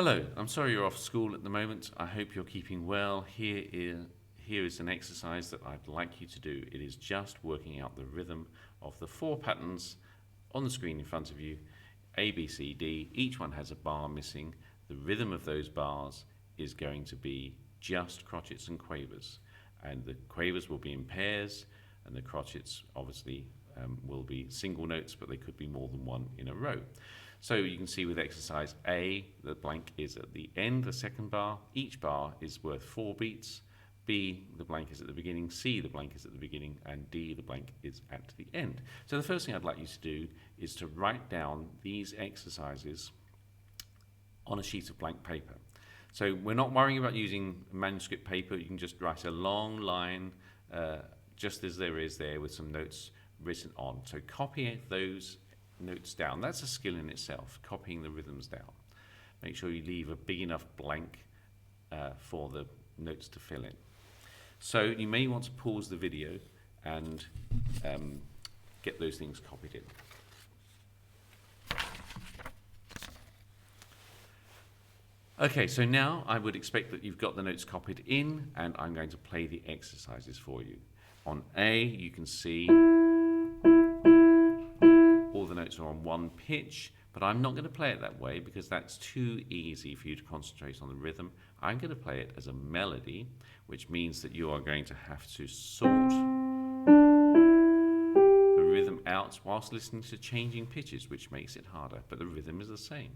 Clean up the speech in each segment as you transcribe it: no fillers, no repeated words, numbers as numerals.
Hello, I'm sorry you're off school at the moment. I hope you're keeping well. Here is an exercise that I'd like you to do. It is just working out the rhythm of the four patterns on the screen in front of you. A, B, C, D. Each one has a bar missing. The rhythm of those bars is going to be just crotchets and quavers. And the quavers will be in pairs, and the crotchets obviously will be single notes, but they could be more than one in a row. So you can see with exercise A, the blank is at the end, the second bar. Each bar is worth 4 beats. B, the blank is at the beginning. C, the blank is at the beginning. And D, the blank is at the end. So the first thing I'd like you to do is to write down these exercises on a sheet of blank paper. So we're not worrying about using manuscript paper. You can just write a long line, just as there is there, with some notes written on. So copy those notes down. That's a skill in itself, copying the rhythms down. Make sure you leave a big enough blank for the notes to fill in. So you may want to pause the video and get those things copied in. Okay, so now I would expect that you've got the notes copied in, and I'm going to play the exercises for you. On A, you can see all the notes are on one pitch, but I'm not going to play it that way because that's too easy for you to concentrate on the rhythm. I'm going to play it as a melody, which means that you are going to have to sort the rhythm out whilst listening to changing pitches, which makes it harder, but the rhythm is the same.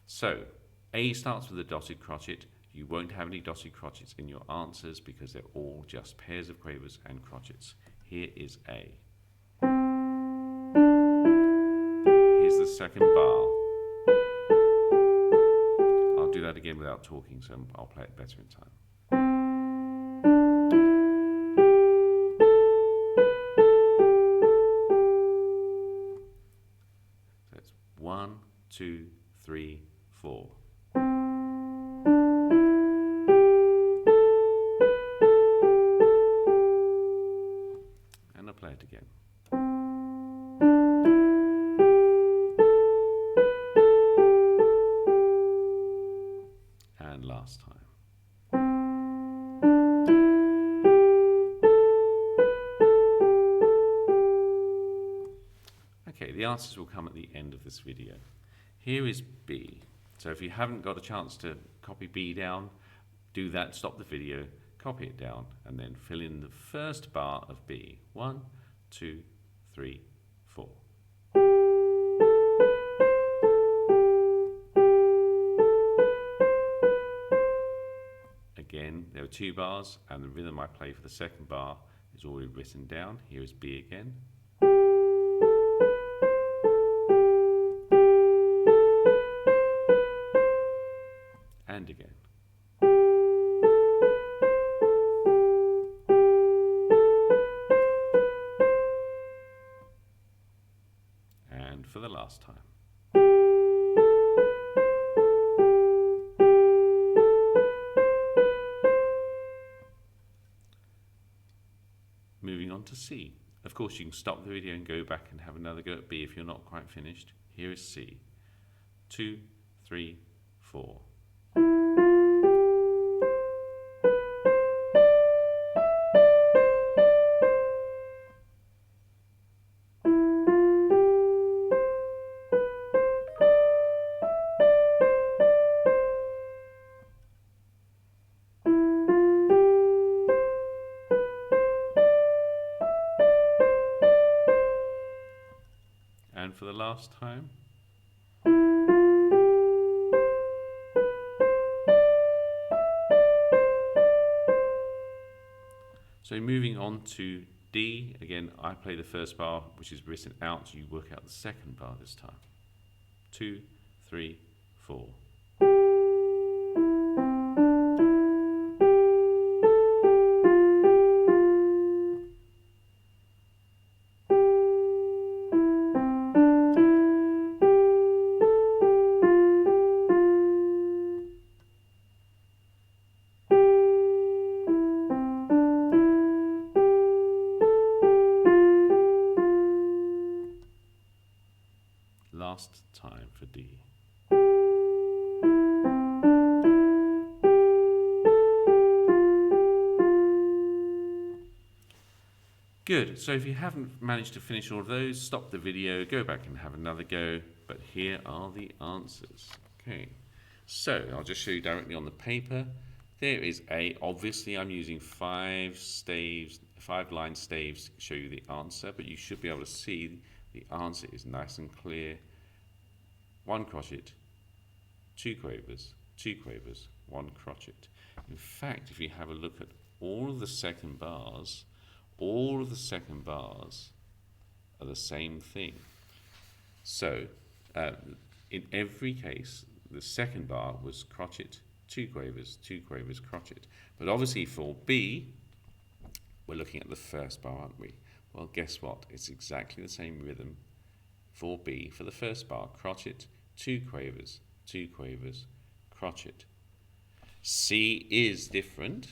So A starts with a dotted crotchet. You won't have any dotted crotchets in your answers because they're all just pairs of quavers and crotchets. Here is A. Here's the second bar. I'll do that again without talking, so I'll play it better in time. So it's 1, 2, 3, 4. And I'll play it again. And last time. Okay, the answers will come at the end of this video. Here is B. So if you haven't got a chance to copy B down, do that, stop the video, copy it down, and then fill in the first bar of B. 1, 2, 3, 4. Again, there are 2 bars, and the rhythm I play for the second bar is already written down. Here is B again. And again. And for the last time. Moving on to C. Of course, you can stop the video and go back and have another go at B if you're not quite finished. Here is C. 2, 3, 4. And for the last time. So moving on to D, again, I play the first bar, which is written out, so you work out the second bar this time. 2, 3, 4. Last time for D. Good. So if you haven't managed to finish all of those, stop the video, go back and have another go. But here are the answers. Okay. So I'll just show you directly on the paper. There is A. Obviously, I'm using 5-line staves to show you the answer, but you should be able to see the answer is nice and clear. 1 crochet, 2 quavers, 2 quavers, 1 crochet. In fact, if you have a look at all of the second bars, all of the second bars are the same thing. So, in every case, the second bar was crochet, 2 quavers, 2 quavers, crochet. But obviously for B, we're looking at the first bar, aren't we? Well, guess what? It's exactly the same rhythm for B for the first bar. Crochet, 2 quavers, 2 quavers, crochet. C is different.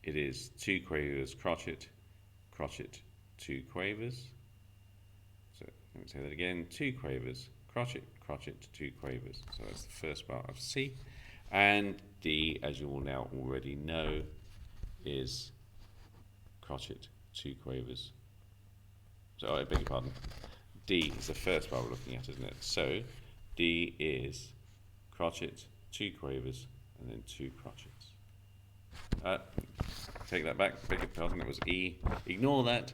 It is 2 quavers, crochet, crochet, 2 quavers. So let me say that again, 2 quavers, crochet, crochet, 2 quavers. So that's the first bar of C. And D, as you all now already know, is crochet, 2 quavers. So I beg your pardon. D is the first bar we're looking at, isn't it? So D is crochet, 2 quavers, and then 2 crochets. Take that back, beg your pardon, that was E. Ignore that.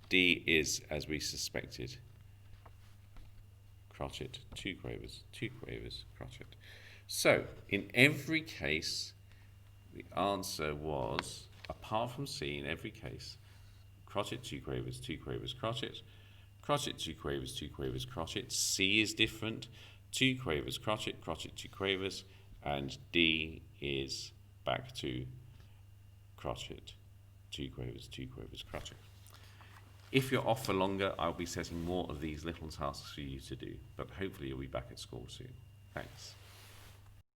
D is, as we suspected, crochet, 2 quavers, 2 quavers, crochet. So, in every case, the answer was, apart from C, in every case, crochet, 2 quavers, 2 quavers, crochet, crochet, 2 quavers, 2 quavers, crochet. C is different, 2 quavers, crochet, crochet, 2 quavers, and D is back to crochet, 2 quavers, 2 quavers, crochet. If you're off for longer, I'll be setting more of these little tasks for you to do, but hopefully you'll be back at school soon. Thanks.